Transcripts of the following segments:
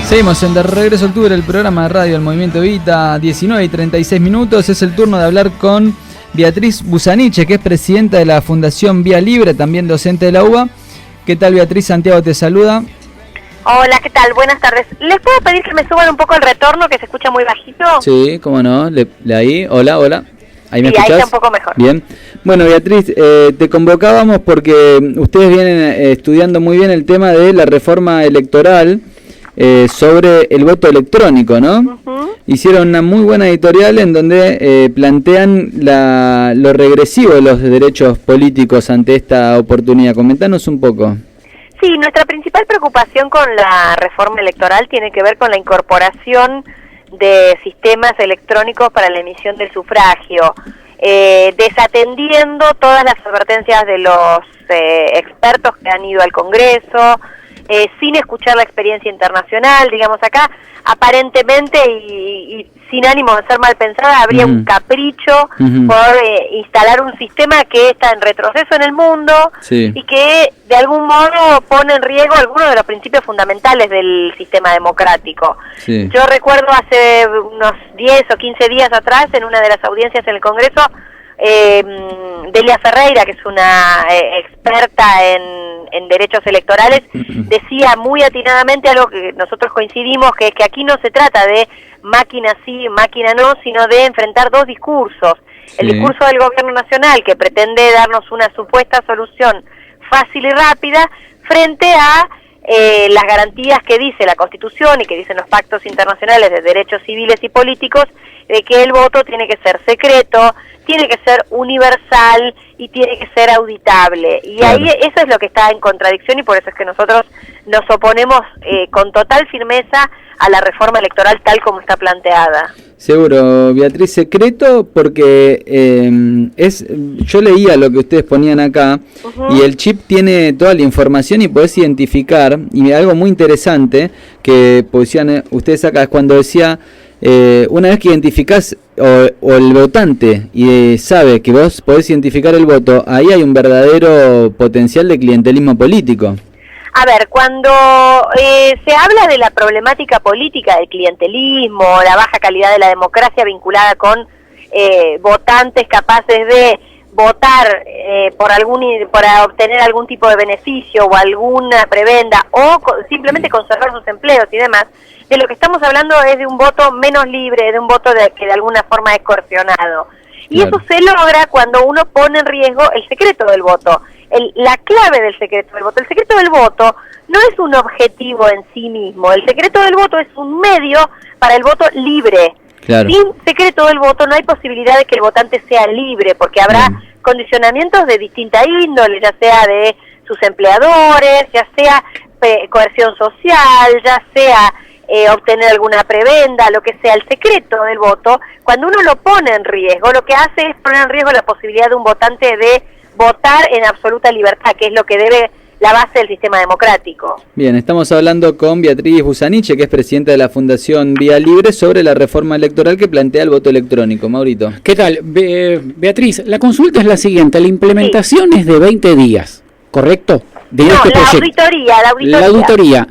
Seguimos en De Regreso a Octubre, el programa de radio del Movimiento Evita, 19:36. Es el turno de hablar con Beatriz Busaniche, que es presidenta de la Fundación Vía Libre, también docente de la UBA. ¿Qué tal, Beatriz? Santiago te saluda. Hola, ¿qué tal? Buenas tardes. ¿Les puedo pedir que me suban un poco el retorno, que se escucha muy bajito? Sí, cómo no. Ahí, hola. ¿Ahí me escuchás? Ahí está un poco mejor. Bien. Bueno, Beatriz, te convocábamos porque ustedes vienen estudiando muy bien el tema de la reforma electoral sobre el voto electrónico, ¿no? Uh-huh. Hicieron una muy buena editorial en donde plantean lo regresivo de los derechos políticos ante esta oportunidad. Comentanos un poco. Sí, nuestra principal preocupación con la reforma electoral tiene que ver con la incorporación de sistemas electrónicos para la emisión del sufragio, desatendiendo todas las advertencias de los expertos que han ido al Congreso, sin escuchar la experiencia internacional. Digamos, acá aparentemente y sin ánimo de ser mal pensada, habría un capricho por instalar un sistema que está en retroceso en el mundo y que de algún modo pone en riesgo algunos de los principios fundamentales del sistema democrático. Yo recuerdo hace unos 10 o 15 días atrás, en una de las audiencias en el Congreso, Delia Ferreira, que es una experta en derechos electorales, decía muy atinadamente algo que nosotros coincidimos, que es que aquí no se trata de máquina sí, máquina no, sino de enfrentar dos discursos. El discurso del gobierno nacional, que pretende darnos una supuesta solución fácil y rápida, frente a las garantías que dice la Constitución y que dicen los pactos internacionales de derechos civiles y políticos, de que el voto tiene que ser secreto, tiene que ser universal y tiene que ser auditable. Y ahí eso es lo que está en contradicción, y por eso es que nosotros nos oponemos con total firmeza a la reforma electoral tal como está planteada. Seguro, Beatriz, secreto porque yo leía lo que ustedes ponían acá, y el chip tiene toda la información y podés identificar, y algo muy interesante que pusieron ustedes acá es cuando decía, una vez que identificás o el votante y sabe que vos podés identificar el voto, ahí hay un verdadero potencial de clientelismo político. A ver, cuando se habla de la problemática política del clientelismo, la baja calidad de la democracia vinculada con votantes capaces de votar para obtener algún tipo de beneficio o alguna prebenda o simplemente conservar sus empleos y demás, de lo que estamos hablando es de un voto menos libre, de un voto que de alguna forma es coercionado. Y eso se logra cuando uno pone en riesgo el secreto del voto. La clave del secreto del voto. El secreto del voto no es un objetivo en sí mismo. El secreto del voto es un medio para el voto libre. Sin secreto del voto no hay posibilidad de que el votante sea libre, porque habrá condicionamientos de distinta índole, ya sea de sus empleadores, ya sea coerción social, ya sea obtener alguna prebenda, lo que sea. El secreto del voto, cuando uno lo pone en riesgo, lo que hace es poner en riesgo la posibilidad de un votante de votar en absoluta libertad, que es lo que debe la base del sistema democrático. Bien, estamos hablando con Beatriz Busaniche, que es presidenta de la Fundación Vía Libre, sobre la reforma electoral que plantea el voto electrónico. Maurito. ¿Qué tal? Beatriz, la consulta es la siguiente. La implementación es de 20 días, ¿correcto? La auditoría.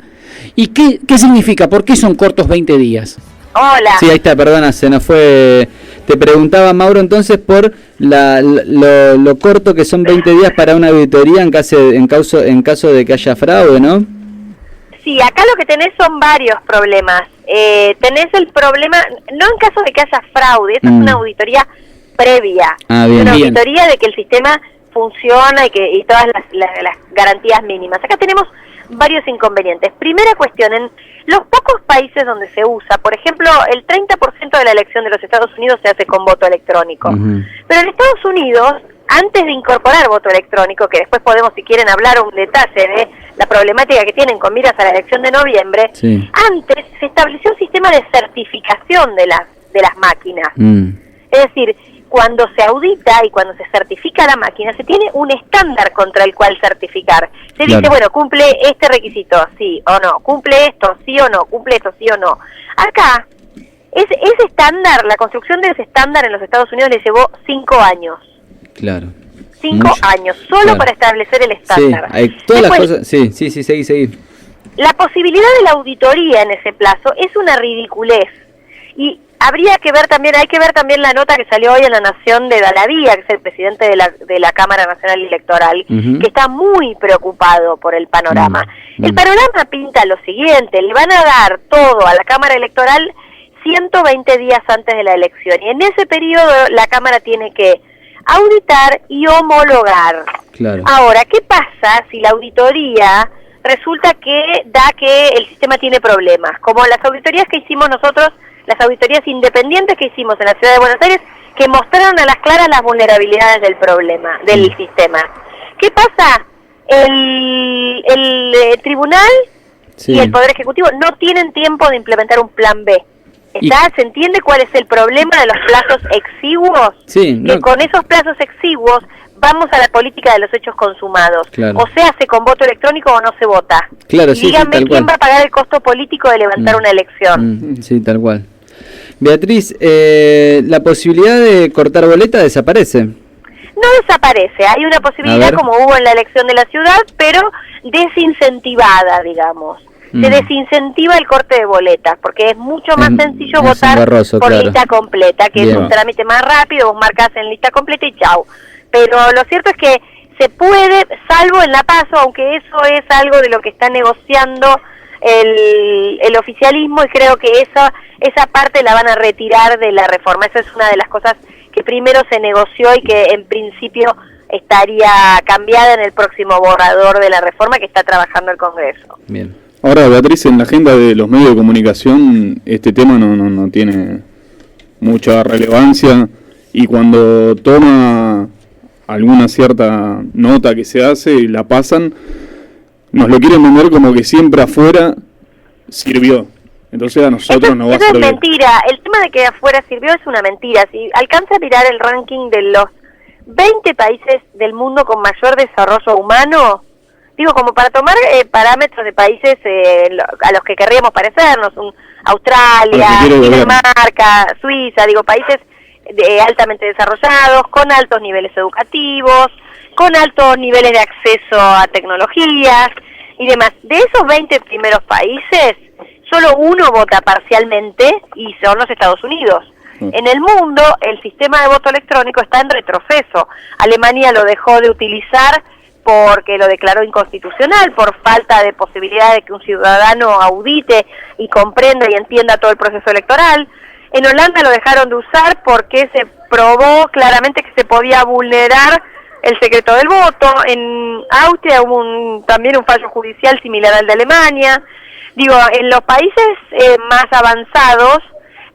¿Y qué significa? ¿Por qué son cortos 20 días? Hola. Sí, ahí está, perdona, se nos fue. Te preguntaba, Mauro, entonces por lo corto que son 20 días para una auditoría en caso de que haya fraude, ¿no? Sí, acá lo que tenés son varios problemas. Tenés el problema, no en caso de que haya fraude, esa es una auditoría previa. Una auditoría de que el sistema funciona y todas las garantías mínimas. Acá tenemos varios inconvenientes. Primera cuestión, en los pocos países donde se usa, por ejemplo, el 30% de la elección de los Estados Unidos se hace con voto electrónico. Pero en Estados Unidos, antes de incorporar voto electrónico, que después podemos, si quieren, hablar un detalle de la problemática que tienen con miras a la elección de noviembre, antes se estableció un sistema de certificación de las máquinas. Es decir, cuando se audita y cuando se certifica la máquina, se tiene un estándar contra el cual certificar. Se dice, bueno, cumple este requisito, sí o no, cumple esto, sí o no, cumple esto, sí o no. Acá, ese estándar, la construcción de ese estándar en los Estados Unidos le llevó 5 años. 5 años, solo para establecer el estándar. Todas las cosas, seguí. La posibilidad de la auditoría en ese plazo es una ridiculez. Y habría que ver también, hay que ver también la nota que salió hoy en La Nación de Dalavía, que es el presidente de la Cámara Nacional Electoral, que está muy preocupado por el panorama. El panorama pinta lo siguiente: le van a dar todo a la Cámara Electoral 120 días antes de la elección, y en ese periodo la Cámara tiene que auditar y homologar. Claro. Ahora, ¿qué pasa si la auditoría resulta que da que el sistema tiene problemas? Como las auditorías que hicimos nosotros, las auditorías independientes que hicimos en la Ciudad de Buenos Aires, que mostraron a las claras las vulnerabilidades del problema, del sistema. ¿Qué pasa? El tribunal y el Poder Ejecutivo no tienen tiempo de implementar un plan B. ¿Se entiende cuál es el problema de los plazos exiguos? Sí, que con esos plazos exiguos vamos a la política de los hechos consumados. Claro. O sea, se con voto electrónico o no se vota. Claro, y sí, díganme tal quién cual. va a pagar el costo político de levantar una elección. Sí, tal cual. Beatriz, la posibilidad de cortar boleta desaparece. No desaparece, hay una posibilidad como hubo en la elección de la ciudad, pero desincentivada, digamos. Se desincentiva el corte de boletas, porque es mucho más sencillo votar por lista completa, que es un trámite más rápido, vos marcás en lista completa y chau. Pero lo cierto es que se puede, salvo en La Paso, aunque eso es algo de lo que está negociando el oficialismo, y creo que esa parte la van a retirar de la reforma. Esa es una de las cosas que primero se negoció y que en principio estaría cambiada en el próximo borrador de la reforma que está trabajando el Congreso. Bien. Ahora, Beatriz, en la agenda de los medios de comunicación este tema no tiene mucha relevancia, y cuando toma alguna cierta nota que se hace y la pasan, nos lo quieren vender como que siempre afuera sirvió. Entonces a nosotros nos va a servir. Eso es mentira. El tema de que afuera sirvió es una mentira. Si alcanza a mirar el ranking de los 20 países del mundo con mayor desarrollo humano, digo, como para tomar parámetros de países a los que querríamos parecernos, Australia, Dinamarca, Suiza, digo, países altamente desarrollados, con altos niveles educativos, con altos niveles de acceso a tecnologías y demás. De esos 20 primeros países, solo uno vota parcialmente, y son los Estados Unidos. En el mundo, el sistema de voto electrónico está en retroceso. Alemania lo dejó de utilizar porque lo declaró inconstitucional, por falta de posibilidad de que un ciudadano audite y comprenda y entienda todo el proceso electoral. En Holanda lo dejaron de usar porque se probó claramente que se podía vulnerar el secreto del voto. En Austria hubo también un fallo judicial similar al de Alemania. Digo, en los países más avanzados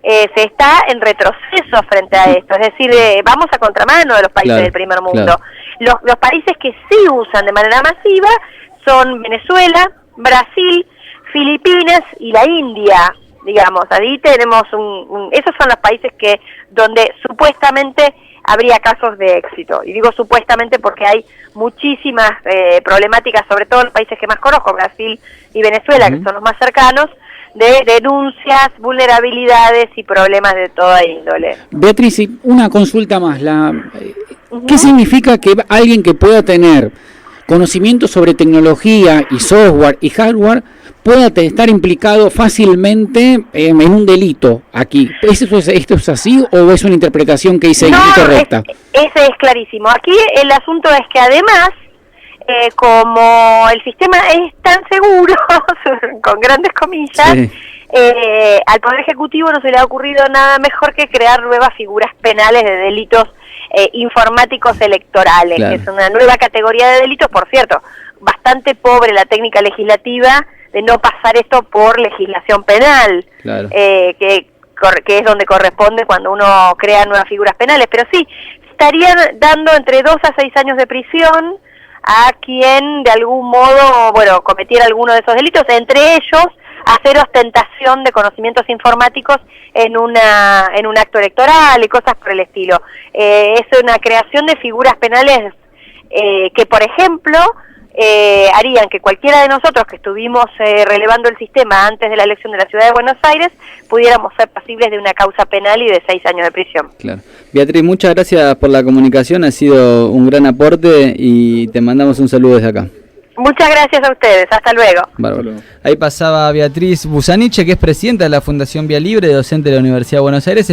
se está en retroceso frente a esto, es decir, vamos a contramano de los países del primer mundo. Los países que sí usan de manera masiva son Venezuela, Brasil, Filipinas y la India, digamos. Ahí tenemos esos son los países donde supuestamente habría casos de éxito. Y digo supuestamente porque hay muchísimas problemáticas, sobre todo en los países que más conozco, Brasil y Venezuela, que son los más cercanos, de denuncias, vulnerabilidades y problemas de toda índole. Beatriz, una consulta más. ¿Qué significa que alguien que pueda tener conocimiento sobre tecnología y software y hardware pueda estar implicado fácilmente en un delito aquí? ¿Esto es así o es una interpretación que hice incorrecta? Ese es clarísimo. Aquí el asunto es que además, como el sistema es tan seguro, con grandes comillas, al Poder Ejecutivo no se le ha ocurrido nada mejor que crear nuevas figuras penales de delitos informáticos electorales, que es una nueva categoría de delitos, por cierto, bastante pobre la técnica legislativa de no pasar esto por legislación penal, que es donde corresponde cuando uno crea nuevas figuras penales, pero sí, estarían dando entre 2 a 6 años de prisión a quien de algún modo, cometiera alguno de esos delitos, entre ellos hacer ostentación de conocimientos informáticos en un acto electoral y cosas por el estilo. Es una creación de figuras penales que, por ejemplo, harían que cualquiera de nosotros que estuvimos relevando el sistema antes de la elección de la Ciudad de Buenos Aires pudiéramos ser pasibles de una causa penal y de 6 años de prisión. Claro. Beatriz, muchas gracias por la comunicación, ha sido un gran aporte y te mandamos un saludo desde acá. Muchas gracias a ustedes, hasta luego. Bárbaro. Ahí pasaba Beatriz Busaniche, que es presidenta de la Fundación Vía Libre, docente de la Universidad de Buenos Aires.